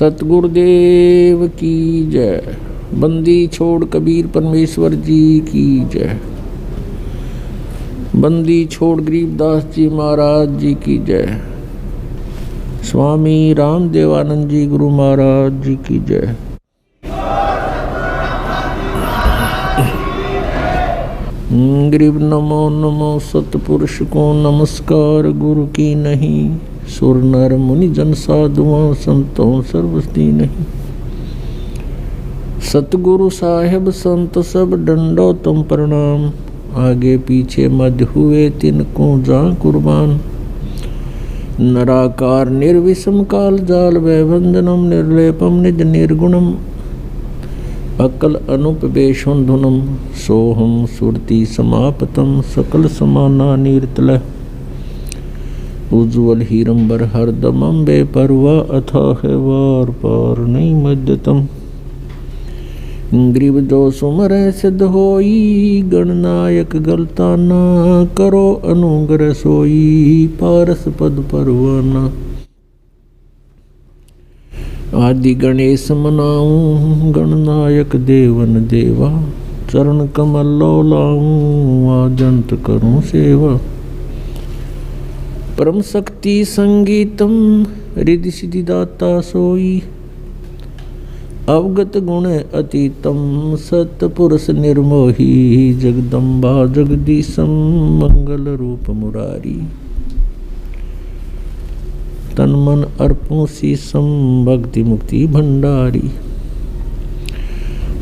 सतगुरुदेव की जय। बंदी छोड़ कबीर परमेश्वर जी की जय। बंदी छोड़ गरीबदास जी महाराज जी की जय। स्वामी रामदेवानंद जी गुरु महाराज जी की जय। गरीब नमो नमो सतपुरुष को नमस्कार गुरु की नहीं। सुर नर मुनि जन साधुओं संतों सर्वस्ती नहीं। सतगुरु साहेब संत सब डंडो तुम प्रणाम। आगे पीछे मध्य हुए तिनको जा कुर्बान। नराकार निर्विषम काल जाल वैवंदनम निर्लेपम निज निर्गुणम। अकल अनुपवेशं धुनम सोहम सुरति समापतम। सकल समाना नीरतल उज्ज्वल हीरंबर हरदमं बेपरवा अथाह वार पार नहीं मध्यतम। ग्रीव जो सुमर सिद्ध होई गणनायक गलता न करो अनुग्रह सोई पारस पद परवाना। आदि गणेश मनाऊं गणनायक देवन देवा। चरण कमल लो लाऊं आजंत करूं सेवा। परम शक्ति संगीतम रिद्धि सिद्धि दाता सोई। अवगत गुण अतीतम सतपुरुष निर्मोही। जगदम्बा जगदीशम मंगल रूप मुरारी। तन मन अर्पों शीसम भक्ति मुक्ति भंडारी।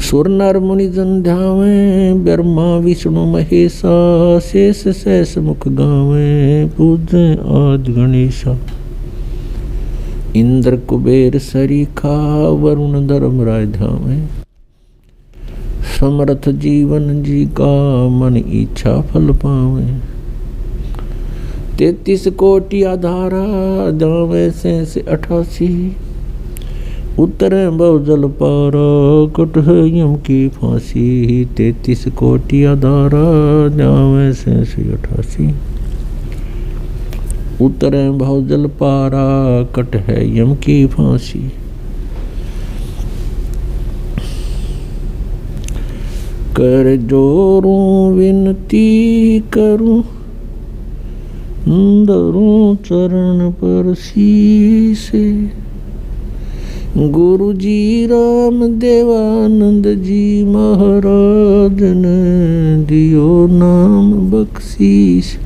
सुर नर मुनि जन ध्यावे ब्रह्मा विष्णु महेशा। शेष शेष मुख गावे पूजे आदि गणेशा। इंद्र कुबेर सरीखा वरुण धर्मराय धावे। समर्थ जीवन जी का मन इच्छा फल पावे। 33 कोटि आधारा दावे से 88। उतरे बहुजल पारा कट है यम की फांसी। 33 कोटि आधारा दावे से 88। उतरे बहुजल पारा कट है यम की फांसी। कर जोरूं विनती करूं धरूं चरण पर शीसे। गुरु जी राम देवानंद जी महाराज ने दियो नाम बख्शीश।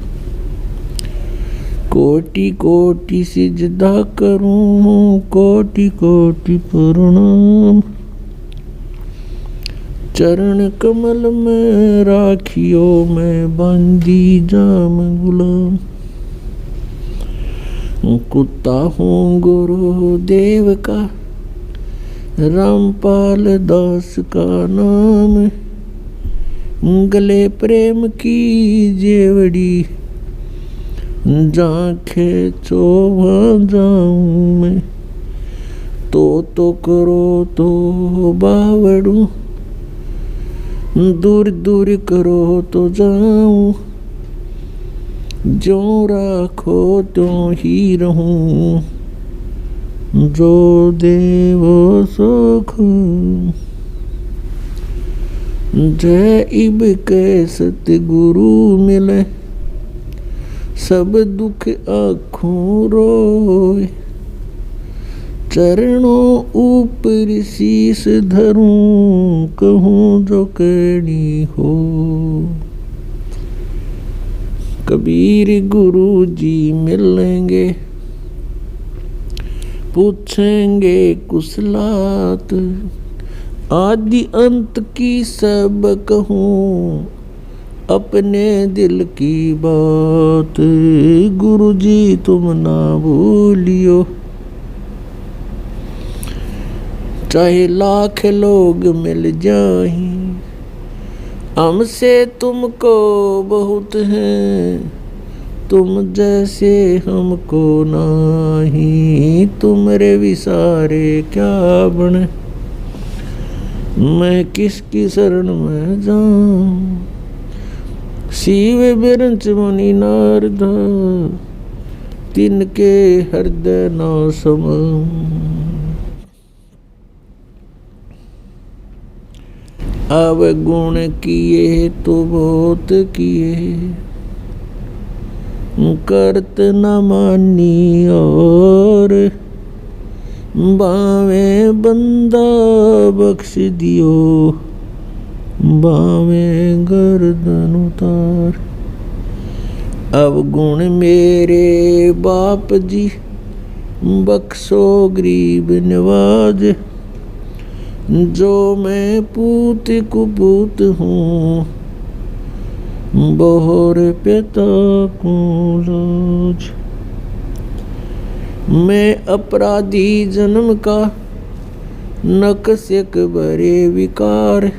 कोटि कोटि सिजदा करूं कोटि कोटि प्रणाम। चरण कमल में राखियो मैं बंदी जाम गुलाम। कुत्ता हूँ गुरु देव का रामपाल दास का नाम। गले प्रेम की जेवड़ी जांखे चोवा जाऊं मैं। तो करो तो बावड़ू दूर दूर करो तो जाऊं। जो राखो त्यों ही रहूं जो देवो सुख। जय इब के सतगुरु मिले सब दुख आँखों रोए। चरणों ऊपर शीस धरूं कहूँ जो कहनी हो। कबीर गुरु जी मिलेंगे पूछेंगे कुशलात। आदि अंत की सब कहूँ अपने दिल की बात। गुरु जी तुम ना भूलियो चाहे लाख लोग मिल जाएं। हमसे तुमको बहुत है तुम जैसे हमको नाही। तुमरे विसारे क्या बने मैं किसकी शरण में जाऊं। शिव बिरंच मुनि नारद तिनके हृदय न समाऊं। अवगुण किए तो बहुत किए, करत न मानी और बावे बंदा बख्श दियो, बावे गर्दन उतार। अवगुण मेरे बाप जी बख्शो गरीब नवाज, जो मैं पूत कुपूत हूँ बोहर पिता को लाज। मैं अपराधी जन्म का नकसिक भरे विकार,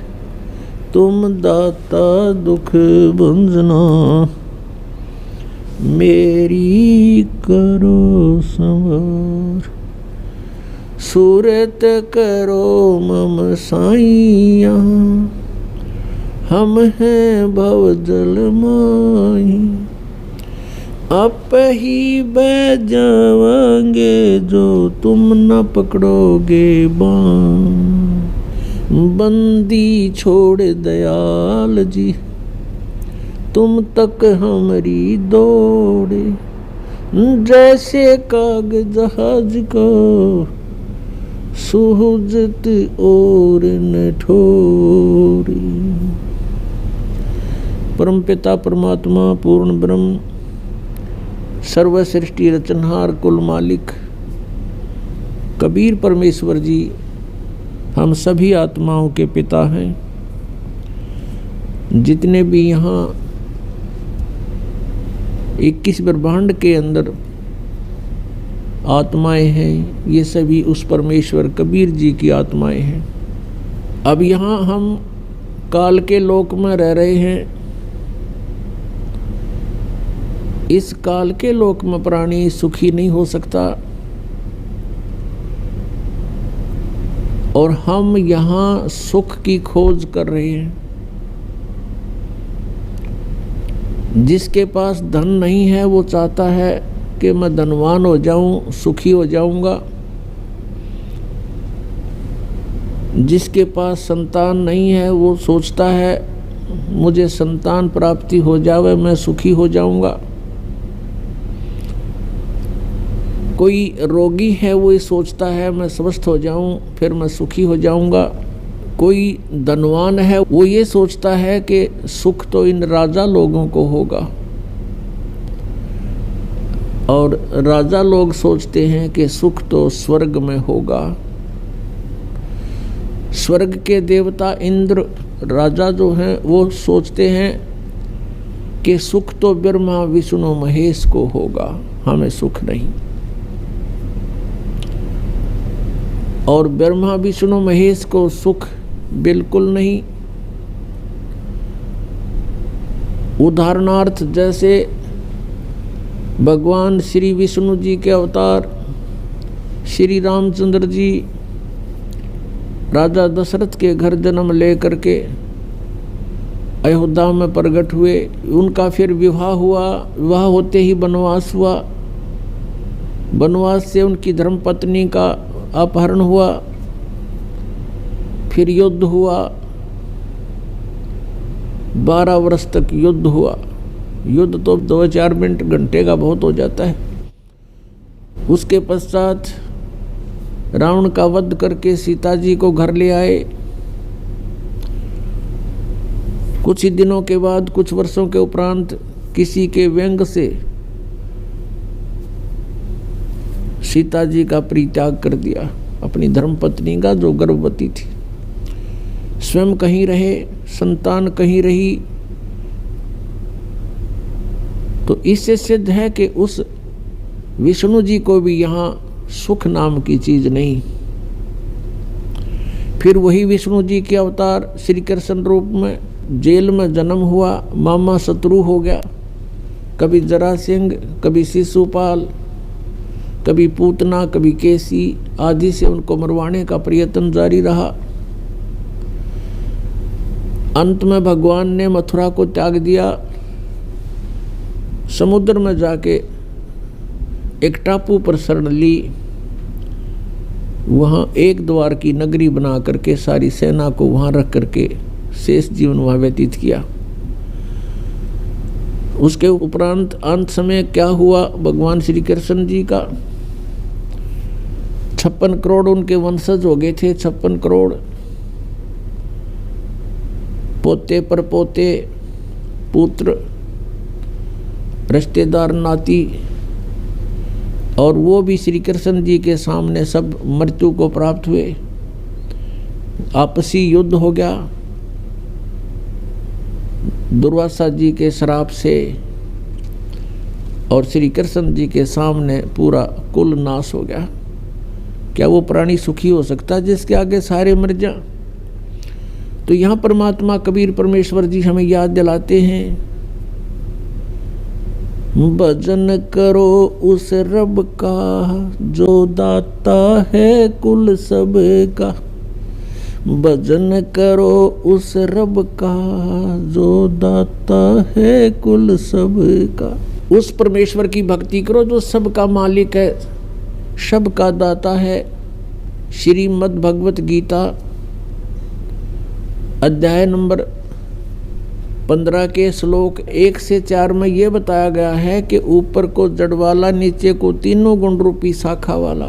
तुम दाता दुख भंजना मेरी करो संवार। सूरत करो मम साइया, हम हैं भव जल माही। आप ही बह जावांगे जो तुम न पकड़ोगे बाँ। बंदी छोड़ दयाल जी, तुम तक हमारी दौड़े। जैसे काग जहाज को सुहजत और न ठोरी। परमपिता परमात्मा पूर्ण ब्रह्म सर्व सृष्टि रचनहार कुल मालिक कबीर परमेश्वर जी हम सभी आत्माओं के पिता हैं। जितने भी यहाँ 21 ब्रह्मांड के अंदर आत्माएं हैं, ये सभी उस परमेश्वर कबीर जी की आत्माएं हैं। अब यहाँ हम काल के लोक में रह रहे हैं। इस काल के लोक में प्राणी सुखी नहीं हो सकता, और हम यहाँ सुख की खोज कर रहे हैं। जिसके पास धन नहीं है वो चाहता है कि मैं धनवान हो जाऊं, सुखी हो जाऊंगा। जिसके पास संतान नहीं है वो सोचता है मुझे संतान प्राप्ति हो जावे, मैं सुखी हो जाऊंगा। कोई रोगी है वो ये सोचता है मैं स्वस्थ हो जाऊं फिर मैं सुखी हो जाऊंगा। कोई धनवान है वो ये सोचता है कि सुख तो इन राजा लोगों को होगा, और राजा लोग सोचते हैं कि सुख तो स्वर्ग में होगा। स्वर्ग के देवता इंद्र राजा जो हैं वो सोचते हैं कि सुख तो ब्रह्मा विष्णु महेश को होगा, हमें सुख नहीं। और ब्रह्मा विष्णु महेश को सुख बिल्कुल नहीं। उदाहरणार्थ जैसे भगवान श्री विष्णु जी के अवतार श्री रामचंद्र जी राजा दशरथ के घर जन्म लेकर के अयोध्या में प्रकट हुए। उनका फिर विवाह हुआ, विवाह होते ही वनवास हुआ। वनवास से उनकी धर्मपत्नी का अपहरण हुआ, फिर युद्ध हुआ। 12 वर्ष तक युद्ध हुआ। युद्ध तो 2-4 मिनट घंटे का बहुत हो जाता है। उसके पश्चात रावण का वध करके सीता जी को घर ले आए। कुछ ही दिनों के बाद, कुछ वर्षों के उपरांत किसी के व्यंग से सीता जी का परित्याग कर दिया, अपनी धर्मपत्नी का जो गर्भवती थी। स्वयं कहीं रहे, संतान कहीं रही। तो इससे सिद्ध है कि उस विष्णु जी को भी यहाँ सुख नाम की चीज नहीं। फिर वही विष्णु जी के अवतार श्री कृष्ण रूप में जेल में जन्म हुआ। मामा शत्रु हो गया, कभी जरासिंह, कभी शिशुपाल, कभी पूतना, कभी केसी आदि से उनको मरवाने का प्रयत्न जारी रहा। अंत में भगवान ने मथुरा को त्याग दिया। समुद्र में जाके एक टापू पर शरण ली। वहाँ एक द्वार की नगरी बना करके सारी सेना को वहाँ रख करके शेष जीवन वहाँ व्यतीत किया। उसके उपरांत अंत समय क्या हुआ भगवान श्री कृष्ण जी का, 56 करोड़ उनके वंशज हो गए थे। 56 करोड़ पोते पर पोते, पुत्र, रिश्तेदार, नाती, और वो भी श्री कृष्ण जी के सामने सब मृत्यु को प्राप्त हुए। आपसी युद्ध हो गया दुर्वासा जी के श्राप से, और श्री कृष्ण जी के सामने पूरा कुल नाश हो गया। क्या वो प्राणी सुखी हो सकता जिसके आगे सारे मर जाएं? तो यहाँ परमात्मा कबीर परमेश्वर जी हमें याद दिलाते हैं, भजन करो उस रब का जो दाता है कुल सब का। भजन करो उस रब का जो दाता है कुल सब का। उस परमेश्वर की भक्ति करो जो सबका मालिक है, सबका दाता है। श्रीमद् भगवत गीता अध्याय नंबर 15 के श्लोक 1 से 4 में ये बताया गया है कि ऊपर को जड़ वाला, नीचे को तीनों गुण रूपी शाखा वाला,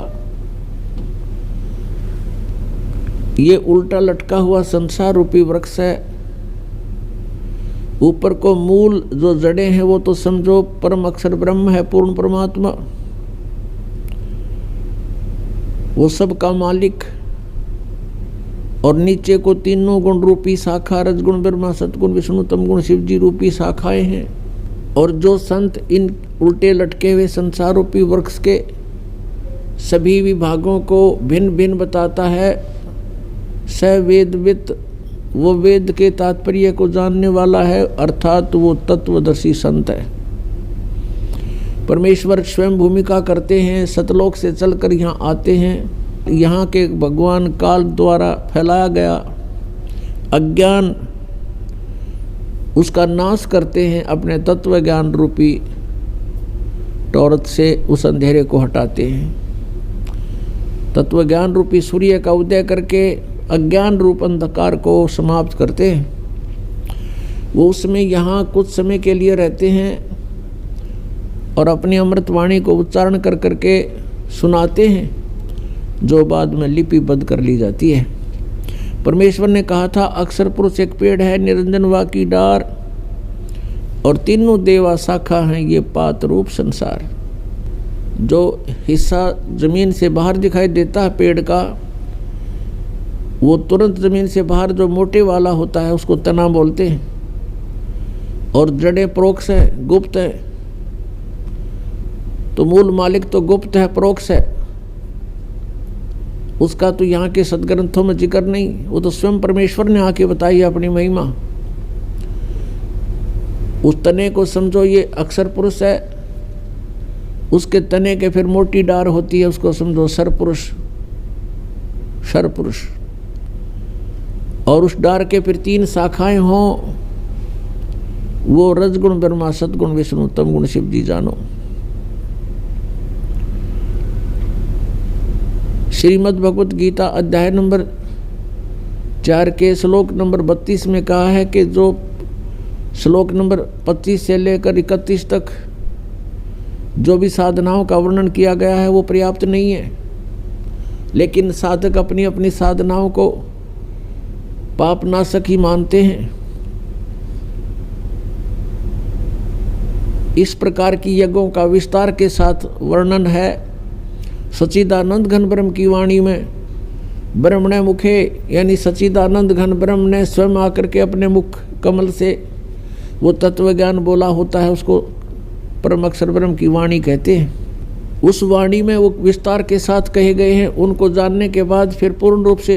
ये उल्टा लटका हुआ संसार रूपी वृक्ष है। ऊपर को मूल जो जड़ें हैं वो तो समझो परम अक्षर ब्रह्म है, पूर्ण परमात्मा, वो सब का मालिक। और नीचे को तीनों गुण रूपी शाखा, रजगुण ब्रह्मा, सतगुण विष्णु, तमगुण शिव जी रूपी शाखाएं हैं। और जो संत इन उल्टे लटके हुए संसार रूपी वृक्ष के सभी विभागों को भिन्न भिन्न बताता है, स वेदवित, वो वेद के तात्पर्य को जानने वाला है, अर्थात वो तत्वदर्शी संत है। परमेश्वर स्वयं भूमिका करते हैं, सतलोक से चलकर यहाँ आते हैं। यहाँ के भगवान काल द्वारा फैलाया गया अज्ञान, उसका नाश करते हैं, अपने तत्व ज्ञान रूपी टॉर्च से उस अंधेरे को हटाते हैं। तत्व ज्ञान रूपी सूर्य का उदय करके अज्ञान रूप अंधकार को समाप्त करते हैं। वो उसमें यहाँ कुछ समय के लिए रहते हैं और अपनी अमृतवाणी को उच्चारण कर करके सुनाते हैं, जो बाद में लिपिबद्ध कर ली जाती है। परमेश्वर ने कहा था, अक्षर पुरुष एक पेड़ है, निरंजन वा की डार, और तीनों देवा शाखा हैं ये पात रूप संसार। जो हिस्सा जमीन से बाहर दिखाई देता है पेड़ का, वो तुरंत जमीन से बाहर जो मोटे वाला होता है उसको तना बोलते हैं। और जड़ें प्रोक्ष है, गुप्त है। तो मूल मालिक तो गुप्त है, प्रोक्ष है, उसका तो यहाँ के सदग्रंथों में जिक्र नहीं। वो तो स्वयं परमेश्वर ने आके बताई अपनी महिमा। उस तने को समझो ये अक्षर पुरुष है, उसके तने के फिर मोटी डार होती है, उसको समझो सरपुरुष, सरपुरुष। और उस डार के फिर 3 शाखाएं हों, वो रजगुण ब्रह्मा, सतगुण विष्णु, तमगुण शिव जी जानो। श्रीमद् भगवत गीता अध्याय नंबर 4 के श्लोक नंबर 32 में कहा है कि जो श्लोक नंबर 25 से लेकर 31 तक जो भी साधनाओं का वर्णन किया गया है वो पर्याप्त नहीं है। लेकिन साधक अपनी अपनी साधनाओं को पाप नाशक ही मानते हैं। इस प्रकार की यज्ञों का विस्तार के साथ वर्णन है सच्चिदानंद घन ब्रह्म की वाणी में। ब्रह्मणे मुखे, यानी सच्चिदानंद घन ब्रह्म ने स्वयं आकर के अपने मुख कमल से वो तत्व ज्ञान बोला होता है, उसको परम अक्षर ब्रह्म की वाणी कहते हैं। उस वाणी में वो विस्तार के साथ कहे गए हैं। उनको जानने के बाद फिर पूर्ण रूप से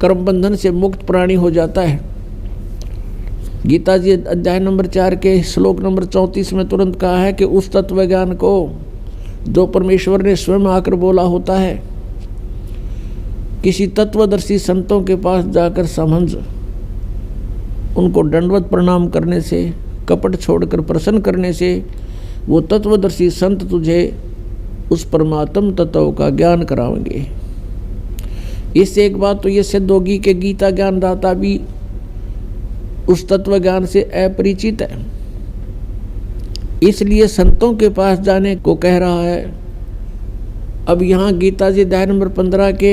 कर्म बंधन से मुक्त प्राणी हो जाता है। गीता जी अध्याय नंबर 4 के श्लोक नंबर 34 में तुरंत कहा है कि उस तत्व ज्ञान को जो परमेश्वर ने स्वयं आकर बोला होता है, किसी तत्वदर्शी संतों के पास जाकर समझ, उनको दंडवत प्रणाम करने से, कपट छोड़कर प्रसन्न करने से वो तत्वदर्शी संत तुझे उस परमात्म तत्व का ज्ञान कराएंगे। इससे एक बात तो ये सिद्ध होगी कि गीता ज्ञानदाता भी उस तत्व ज्ञान से अपरिचित है, इसलिए संतों के पास जाने को कह रहा है। अब यहाँ गीता जी अध्याय नंबर 15 के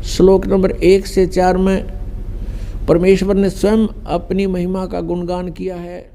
श्लोक नंबर 1 से 4 में परमेश्वर ने स्वयं अपनी महिमा का गुणगान किया है।